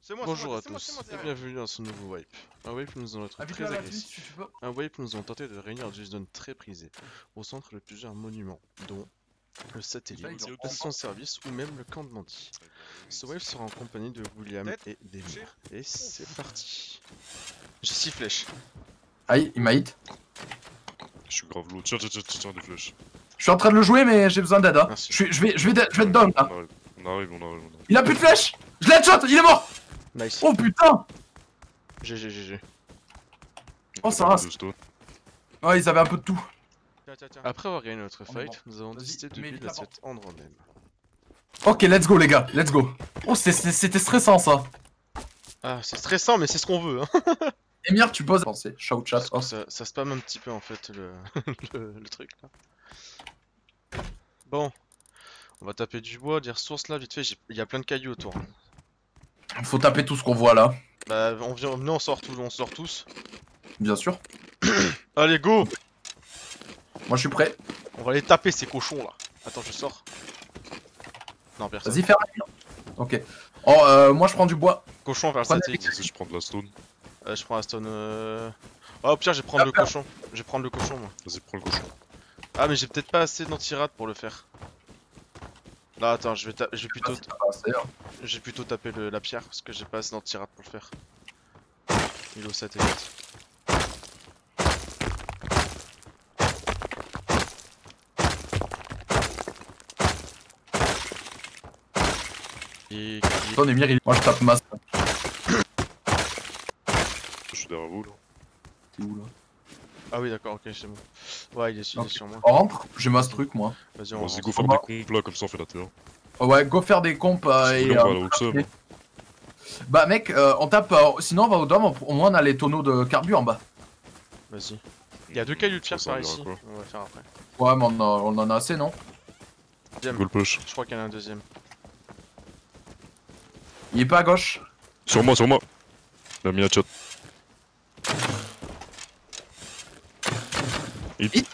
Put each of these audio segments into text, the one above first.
C'est moi, Bonjour à c'est moi, tous c'est et moi. bienvenue dans ce nouveau wipe. Un wipe où nous allons être Invite-le très à la Twitch, agressifs. si tu peux. Un wipe où nous allons tenter de réunir des zones très prisées, au centre de plusieurs monuments, dont le satellite, Ça, la station-service ou même le camp de Mandy. Ce wipe sera en compagnie de William Tête, et d'Emir. Et c'est parti. J'ai 6 flèches. Aïe, il m'a hit. Je suis grave lourd. Tiens, des flèches. Je suis en train de le jouer, mais j'ai besoin d'aide. Hein. Merci. Je vais te down là. On arrive. Il a plus de flèches. Je l'ai headshot, il est mort. Nice. Oh putain. GG. Oh, ça rase. Ouais, ils avaient un peu de tout. Tiens. Après avoir gagné notre On est fight, bon. nous avons Vas-y, décidé de mais build évite la cet endroit même. Ok, let's go les gars, let's go. Oh, c'était stressant ça. Ah, c'est stressant, mais c'est ce qu'on veut, hein. Emir, tu poses. Pensez, shout chat. Parce que Oh. ça spam un petit peu en fait le truc là. Bon, on va taper du bois, des ressources là, vite fait, il y a plein de cailloux autour. Faut taper tout ce qu'on voit là. Bah venez, on sort tous. Bien sûr. Allez go. Moi je suis prêt. On va les taper ces cochons là. Attends, je sors. Non, personne. Vas-y, fais un. Ok. Oh, moi je prends du bois. Cochon vers le Prenez satellite. Si je prends de la stone. Je prends la stone. Oh, au pire, je vais prendre le cochon. Je vais prendre le cochon moi. Vas-y, prends le cochon. Ah, mais j'ai peut-être pas assez d'antirad pour le faire. Là, attends, je vais plutôt. Ah, c'est pas assez, hein. J'ai plutôt tapé la pierre parce que j'ai pas assez d'antirad pour le faire. Il est au satellite. Ton Emir, moi je tape masse. Je suis derrière vous là. T'es où là? Ah oui, d'accord, ok, c'est bon. Ouais, il est Ok. sur moi. On rentre, j'ai masse truc moi. Vas-y, on Vas-y, rentre. go faire des comptes là, comme ça on fait la terre. Oh, ouais, go faire des compes Si et. vous voulez, on va aller au sub. ok. Bah mec, on tape. Sinon on va au dôme, au moins on a les tonneaux de carbu en bas. Vas-y. Il y a deux cailloux de pierre Ça par servira ici. à quoi On va faire après. Ouais, mais on en a assez, non? Deuxième. Go le push. Je crois qu'il y en a un deuxième. Il est pas à gauche. Sur moi. Il a mis un chat. Hit.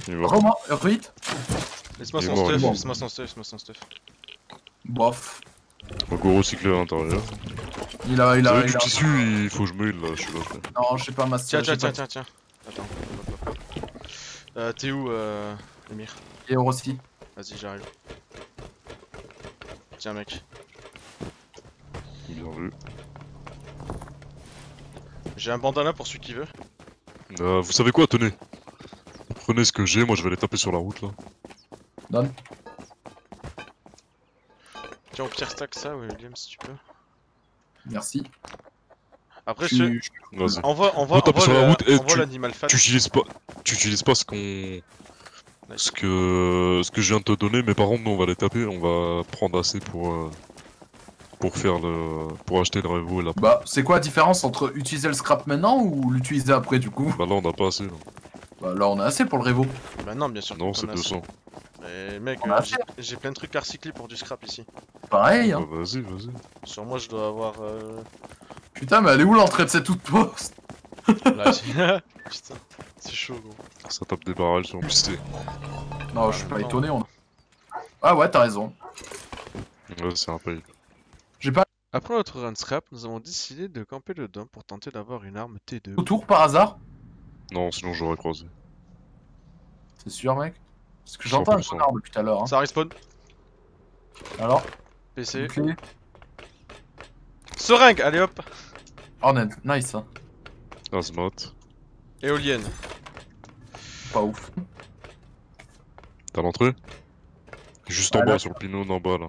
Il va. Comment? Hit? Laisse-moi Il est son mort, il est stuff, mort. laisse-moi son stuff. Bof. On va go recycler à l'intérieur. Il a. Vous avez du tissu, il faut que je me heal là, je suis là. Non, je sais pas, masse. Tiens. Attends. T'es où, Emir? Et Rossi. Vas-y, j'arrive. Tiens, mec. Bien vu. J'ai un bandana pour celui qui veut. Vous savez quoi, tenez. Prenez ce que j'ai, moi je vais aller taper sur la route là. Donne. Tiens, au pire, stack ça, William, si tu peux. Merci. Après, Tu- Vas-y. envoie taper sur la route et envoie tu- l'animal fat. Tu utilises pas ce qu'on. Ce que je viens de te donner, mais par contre nous on va les taper, on va prendre assez pour faire pour acheter le revo et la. Bah, c'est quoi la différence entre utiliser le scrap maintenant ou l'utiliser après du coup? Bah là on a pas assez là. Bah là on a assez pour le revo. Bah non, bien sûr. Non qu'on c'est en a assez. 200. Mais mec, On a assez. j'ai plein de trucs à recycler pour du scrap ici. Pareil, hein. Bah, vas-y. Sur moi, je dois avoir. Putain, mais elle est où l'entrée de cette outpost? Là, putain, c'est chaud, gros. Ça tape des barrels sur pisté. Non, je suis pas étonné. Ah ouais, t'as raison. Ouais c'est un paye. J'ai pas Après notre run scrap, nous avons décidé de camper le dôme pour tenter d'avoir une arme T2. autour par hasard? Non sinon j'aurais croisé. C'est sûr, mec? Parce que j'entends un 100%. connard depuis tout à l'heure. Hein. Ça respawn. Alors? PC. Clé. Seringue, allez hop. Oh, nice, hein. Azmat. Éolienne. Pas ouf. T'as l'entrée? Juste en Ah, là. bas, sur le pylône en bas là.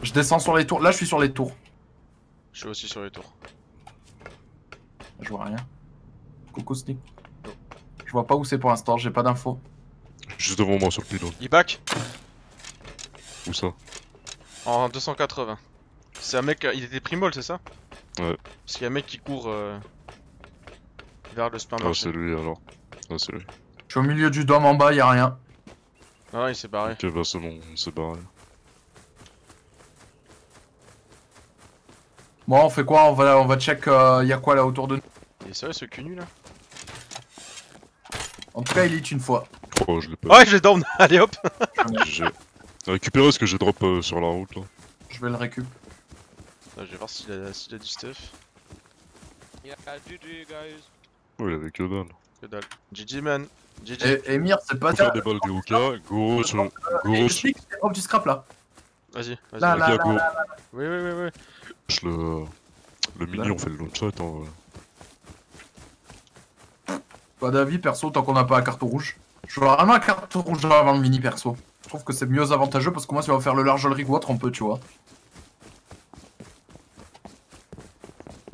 Je descends sur les tours. Là, je suis sur les tours. Je suis aussi sur les tours. Je vois rien. Coucou, Sneak. Je vois pas où c'est pour l'instant, j'ai pas d'infos. Juste devant moi sur le pylône. Il back Où ça? en 280. C'est un mec, il était primol, c'est ça? Ouais. Parce qu'il y a un mec qui court vers le Ah supermarché. c'est lui alors. Ah c'est lui. Je suis au milieu du dôme en bas, y'a rien. Ah, il s'est barré. Ok bah c'est bon, on s'est barré. Bon, on fait quoi? On va check, y'a quoi là autour de nous? Il est sérieux ce cul nu là? En tout cas, il hit une fois. Oh je l'ai pas. Ouais, je l'ai down. Allez hop. J'ai récupéré ce que j'ai drop sur la route là. Je vais le récup. Je vais voir s'il a du stuff. Yeah, GG guys. Oh, il avait que dalle. Que dalle. GG man. GG. Et Emir, c'est pas Faut faire des balles de Oka, gauche, gauche, Hop du scrap là. Vas-y, vas-y. Là, là, Oka, gauche. Oui, oui, oui, oui. Le mini, on fait le launch shot. Hein. Pas d'avis perso tant qu'on n'a pas la carte rouge. Je veux vraiment la carte rouge avant le mini perso. Je trouve que c'est mieux avantageux parce que moi si on va faire le large rig ou autre on peut tu vois.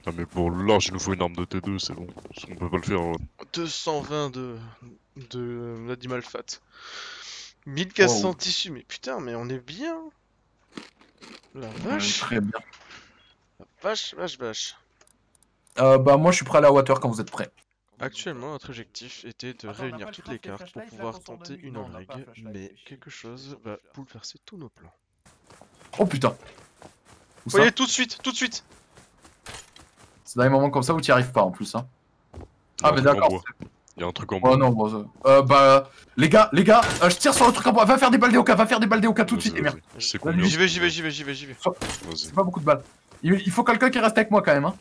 Ah mais pour le large il nous faut une arme de T2 c'est bon. On peut pas le faire. 220 de l'animal fat. 1400 Wow. tissus, mais putain, mais on est bien. La vache. Très bien. La vache, vache, vache. Bah moi je suis prêt à la water quand vous êtes prêts. Actuellement, notre objectif était de Attends, on a réunir pas toutes le les craft, les cartes pour flashlights, pouvoir là, qu'on tenter sort de nuit. une Non, on a règle, pas le flashlight, mais fais chier. quelque chose va bouleverser tous nos plans. Oh putain. Où ça Voyez, tout de suite, tout de suite. C'est dans les moments comme ça où tu y arrives pas en plus hein. Ah mais d'accord. Il y a un truc en Oh bois. non bon, bah les gars, je tire sur le truc en bois, va faire des balles d'Oka, va faire des balles d'Oka tout de suite Emir. Je sais Vas-y, combien. J'y vais, j'y vais, j'y vais, j'y vais, j'y vais. Vas-y. C'est pas beaucoup de balles. Il faut quelqu'un qui reste avec moi quand même hein.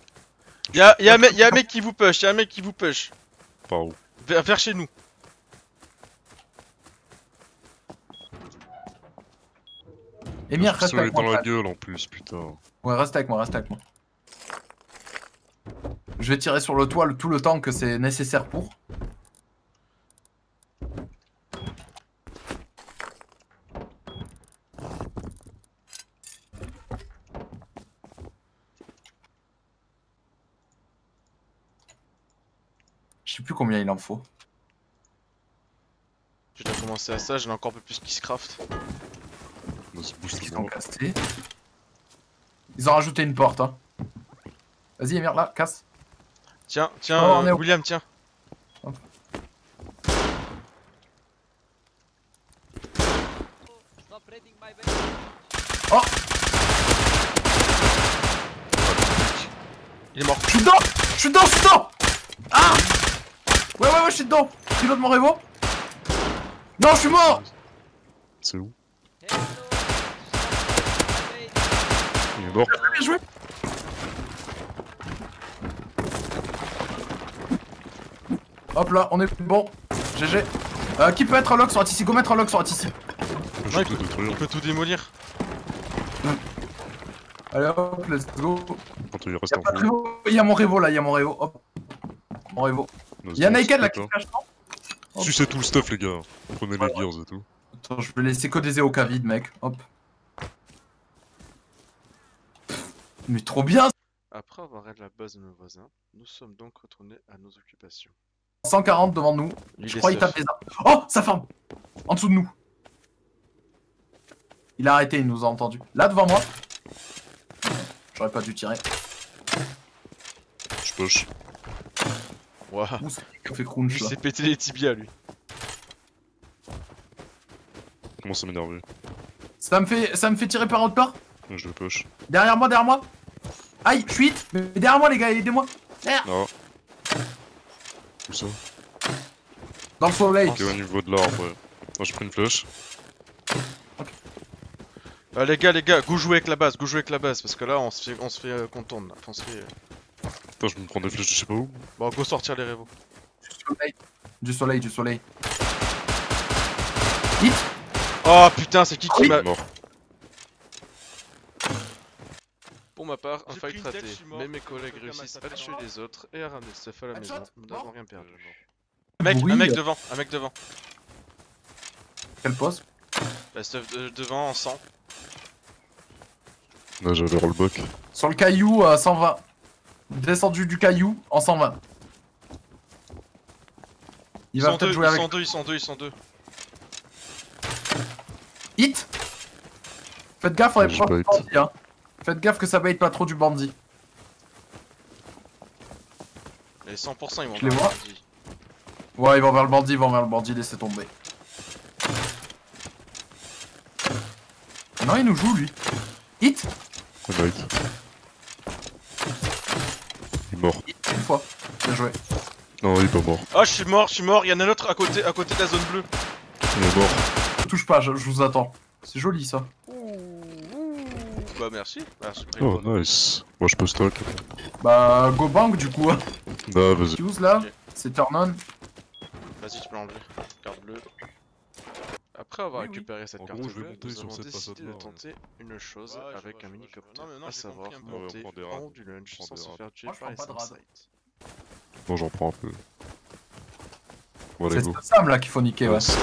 Y'a un mec qui vous push, y'a un mec qui vous push. Par où? Vers chez nous. Emir reste Pistolet avec dans moi. la gueule en plus, putain. Ouais reste avec moi, reste avec moi. Je vais tirer sur le toit tout le temps que c'est nécessaire pour. Je sais plus combien il en faut. J'ai déjà commencé à ça, j'en ai encore un peu plus qui se craft. Vas-y, Ils sont booste-moi. cassés. Ils ont rajouté une porte hein. Vas-y Emir là, casse. Tiens, Oh, on est où William, tiens. Stop raiding my base. Il est mort. Je suis dedans. Je suis dedans, je suis dedans. Ah. Ouais, je suis dedans. Pilote mon révo. Non, je suis mort. C'est où? Hello. Stop raiding my base. Il est mort. Bien joué. Hop là, on est bon. GG. Qui peut être un lock sur Atici? Go mettre un lock sur Atici. Je vais tout On détruire. peut tout démolir. Allez hop, let's go. Quand il reste un fou. Il y a mon révo là, il y a mon révo. Hop. Mon révo. Il y a Naked là qui se cache, non? Hop. Sucez tout le stuff, les gars. Prenez les gears et tout. Attends, je vais laisser que des EOK vides, mec. Hop. Mais trop bien. Après avoir raid la base de nos voisins, nous sommes donc retournés à nos occupations. 140 devant nous. Il Je est crois qu'il seul. tape des armes. Oh, sa femme. En dessous de nous. Il a arrêté, il nous a entendu. Là, devant moi. J'aurais pas dû tirer. Je push. Waouh. Ouh, c'est qui fait crunch Il là. s'est pété les tibias lui. Comment ça m'énerver? Ça me fait tirer par autre part. Je le push. Derrière moi, derrière moi. Aïe, je suis hit. Mais derrière moi, les gars, aidez-moi. Derrière. Ah. Où ça? Dans le soleil. Ok, au niveau de l'arbre, ouais. Moi j'ai pris une flèche. Les gars, go jouer avec la base, parce que là on se fait qu'on tourne là. Enfin, on se fait. Putain, je me prends des flèches de je sais pas où. Bon, go sortir les révos. Du soleil, du soleil. Hit. Oh putain, c'est qui Oui. m'a. Il est mort. Pour ma part, un J'ai pris fight une raté, tête, je suis mort. mais mes collègues Aucun réussissent à massacre. tuer les autres et à ramener le stuff à la Headshot. maison. Nous Mort. n'avons rien perdu. Oui. Un mec devant. Quel poste? La stuff devant en sang. Là j'avais rollback. Sur le caillou, 120. Descendu du caillou, en 120. Il va peut-être jouer avec. Ils sont deux. Hit. Faites gaffe, on est J'ai proche pas du hit. bandit, hein. Faites gaffe que ça bait pas trop du bandit. Mais 100% ils vont Je les vers vois. le bandit. Ouais, ils vont vers le bandit, laissez tomber. Non, il nous joue, lui. Hit. Un hit. Il est mort. Hit une fois. Bien joué. Non, il est pas mort. Ah, je suis mort, il y en a un autre à côté de la zone bleue. Il est mort. Touche pas, je vous attends. C'est joli, ça. bah merci. Merci. Oh, nice. Moi, je peux stock. Bah, go bank du coup. Bah, vas-y. Fuse là, Ok. c'est turn on. Vas-y, tu peux l'enlever. Carte bleue. Après avoir Oui, oui. récupéré cette En carte gros, je vais bleue, monter nous sur avons cette décidé façade-là, de tenter une chose Ouais, je avec vois, un je vois, mini-copter, je vois. Non, mais non, à j'ai savoir compris un peu. Ouais, on monter prend des en rats. haut du lunch On prend sans des se rats. faire tuer Moi, je par les prends pas de rad. sites. Moi, j'en prends un peu. Voilà, C'est go. ce Sam là qu'il faut niquer, ouais. c'est ça.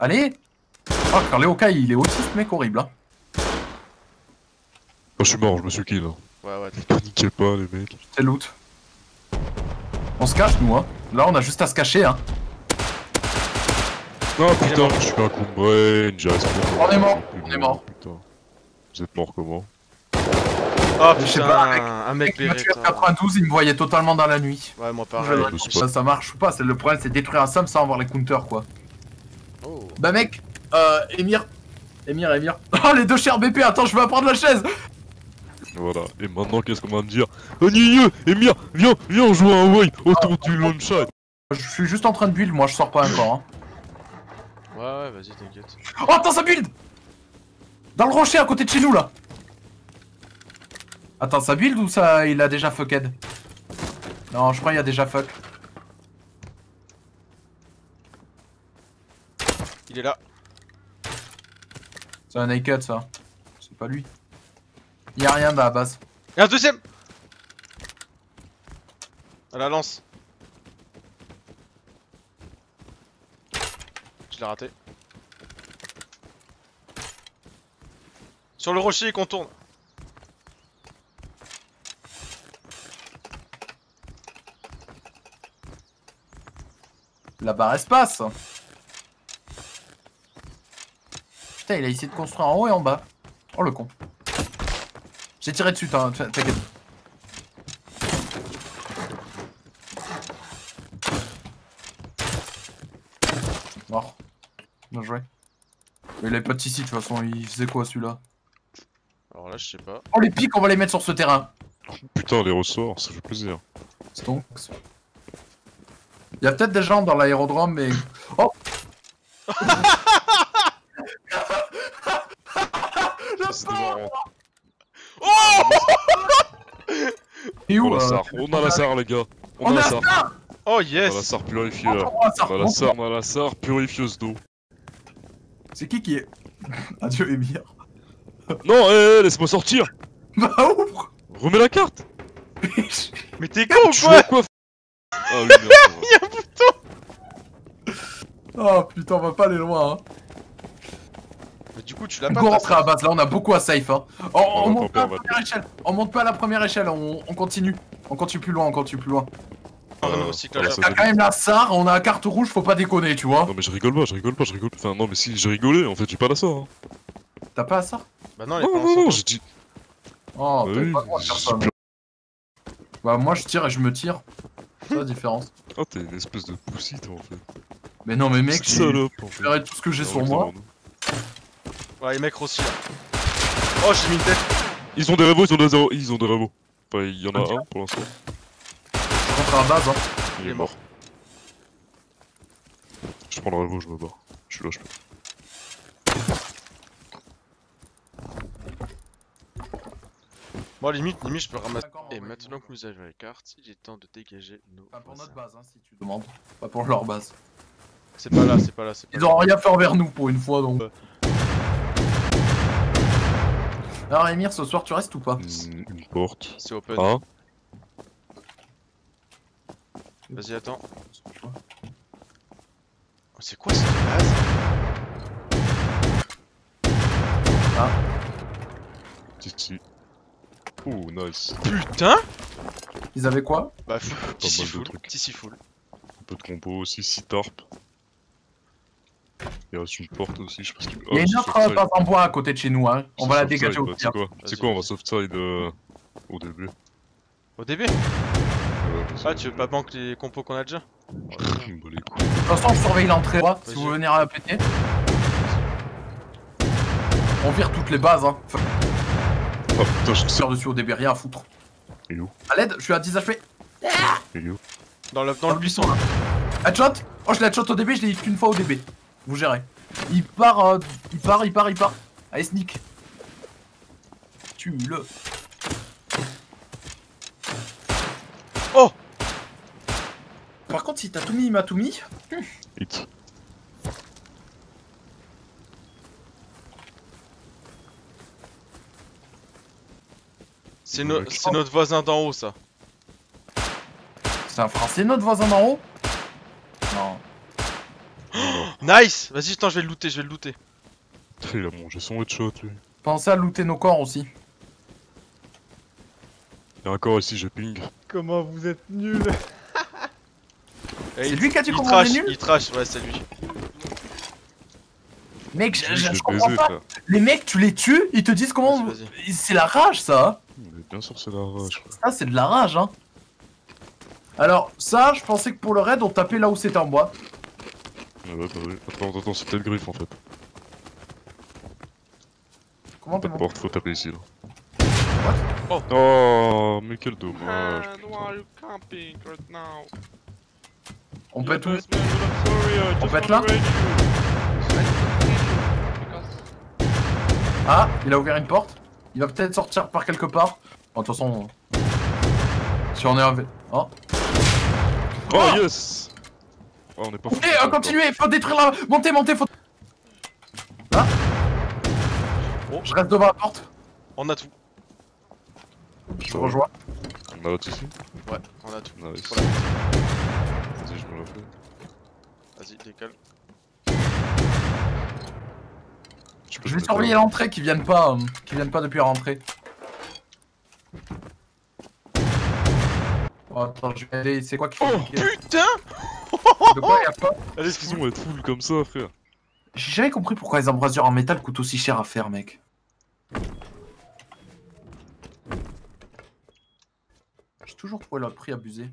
Allez. Oh, Carléoka, il est autiste, mec, horrible. Hein. Ah, je suis mort, je me suis kill. Hein. Ouais, Paniquez pas, les mecs. C'est loot. On se cache, nous, hein. Là, on a juste à se cacher, hein. Non, putain, je suis un coup de brain, j'ai respawn. On est mort, Je suis on est mort. Putain. Vous êtes mort comment? Ah Je sais putain, pas, un mec Il m'a tué à Beretta. 92, il me voyait totalement dans la nuit. Ouais, moi Je pareil. sais pas si ça marche ou pas, c'est le problème, c'est détruire un Sam sans avoir les counters, quoi. Oh. Bah, mec, Emir. Oh, les deux chers BP, attends, je vais apprendre la chaise. Voilà, et maintenant qu'est-ce qu'on va me dire? Oh Ninieux, Emir, viens, on joue à un way autour du launchpad. Je suis juste en train de build, moi, je sors pas encore, hein. Ouais, vas-y, t'inquiète. Oh, attends, ça build. Dans le rocher, à côté de chez nous, là. Attends, ça build ou ça, il a déjà fucked? Non, je crois qu'il y a déjà fuck. Il est là. C'est un naked, ça. C'est pas lui. Il y a rien dans la base. Et un deuxième. À la lance. Je l'ai raté. Sur le rocher, il contourne. La barre espace. Putain, il a essayé de construire en haut et en bas. Oh le con. J'ai tiré dessus, t'inquiète. Mort. Bien joué. Mais il avait pas de ici de toute façon, il faisait quoi celui-là? Alors là, je sais pas. Oh les pics, on va les mettre sur ce terrain. Putain, les ressorts, ça fait plaisir. Stonks. Il y a peut-être des gens dans l'aérodrome, mais. Oh! C'est marrant. Et où On a la SAR, on a la SAR, les gars. On a la SAR. SAR. Oh On a la yes. SAR purifiée là. On a SAR. On a la SAR purifieuse d'eau. C'est qui est. Adieu, Emir. Non, laisse-moi sortir. Bah ouvre. Remets la carte. Mais t'es con ou Tu quoi? veux quoi? Ah oui, merde. Oh putain, on va pas aller loin, hein. Mais du coup, tu l'as pas. Go ta rentrer à salle. la base, là on a beaucoup à safe, hein. Oh, on va monte pas à la pas, on va première échelle. On monte pas à la première échelle, on continue. On continue plus loin, on continue plus loin. Un recyclage. voilà, ça Il y a donne- quand même la SAR, on a la carte rouge, faut pas déconner, tu vois. Non mais je rigole pas. Enfin non mais si, j'ai rigolé, en fait j'ai pas la SAR. Hein. T'as pas la SAR? Bah non, elle est Non, pas non, ensemble. non, j'ai dit... Oh, Bah t'avais oui, pas le droit de faire j'ai ça, plus- mec. Bah moi je tire et je me tire. C'est la différence. Ah t'es une espèce de poussi toi en fait. Mais non mais mec, Petite j'ai salope en fait. fait tout ce que j'ai sur moi. Ouais, les mecs aussi là. Oh, j'ai mis une tête. Ils ont des révos, ils ont des révos. Enfin il y en a un pour l'instant. Je rentre à la base, hein. Il est mort. Je prends le révo, je me barre. Je suis là, je peux. Bon, limite, je peux ramasser. D'accord, Et ouais, maintenant que nous avons les cartes, il est temps de dégager nos. Pas pour notre voisins. base, hein, si tu demandes. Pas pour leur base. C'est pas là, c'est pas là, c'est pas Ils là. ont rien fait envers nous pour une fois donc. Alors Emir, ce soir tu restes ou pas? Une porte. C'est open. Ah. Vas-y, attends. Oh, c'est quoi cette base? Titi. Oh nice. Putain! Ils avaient quoi? Bah, mal TC de full. trucs. TC full. Un peu de compo aussi, 6 tarp. Il reste une porte aussi, je pense qu'il... Il y a une autre base en bois à côté de chez nous, hein. On va la dégager au pire. C'est quoi? Vas-y, C'est quoi, on va vas-y. softside au début. Au début? Ah, tu veux pas banque les compos qu'on a déjà? Bah les couilles. De toute façon, je surveille l'entrée droite si Vas-y. vous venez à la péter. On vire toutes les bases, hein. Ah putain, je sais. Tire dessus au DB, rien à foutre. Il est où? À l'aide, je suis à 10 HP. Il est où? Dans le buisson. là. Headshot. Oh, je l'ai headshot au DB, je l'ai hit qu'une fois au DB. Vous gérez. Il part, il part. Allez, sneak. Tue-le. Oh! Par contre, si t'as tout mis, il m'a tout mis. Hit. C'est notre voisin d'en haut, ça. C'est un français, notre voisin d'en haut? Non. Nice! Vas-y, attends, je vais le looter. Il a mangé son headshot, lui. Pensez à looter nos corps aussi. Il y a un corps ici, j'ai ping. Comment vous êtes nuls. C'est lui qui a dit il qu'on trash, était nul? il trash, ouais, c'est lui. Mec, Je je comprends pas. frère. Les mecs, tu les tues, ils te disent comment. Vas-y. C'est la rage, ça. Mais bien sûr, c'est la rage, frère. Ça, c'est de la rage, hein. Alors, ça, je pensais que pour le raid, on tapait là où c'était en bois. Ouais, bah oui. Attends, c'était le griffe en fait. Comment Pas t'es de bon? porte, faut taper ici là. Oh. Oh, mais quel dommage. Man, why are you camping right now? On peut tout. I'm sorry, I On just peut être wanna là? raid you. Because- Ah, il a ouvert une porte. Il va peut-être sortir par quelque part. Bon, de toute façon. Si on est un. Oh. Oh, yes. Oh, on est pas fou. Ok, continuez, faut détruire la. Montez, faut. Là. Oh. Je reste devant la porte. On a tout. Je te rejoins. On a l'autre ici. Ouais, on a tout. Nice. Voilà. Vas-y, je me la fais. Vas-y, décale. Tu peux Je te vais mettre surveiller là. l'entrée, qui viennent pas depuis la rentrée. Oh, attends, je vais aller. C'est quoi qui fait Oh cliquer putain! De quoi y'a pas? Allez, excuse-moi, être full comme ça, frère. J'ai jamais compris pourquoi les embrasures en métal coûtent aussi cher à faire, mec. J'ai toujours trouvé leur prix abusé.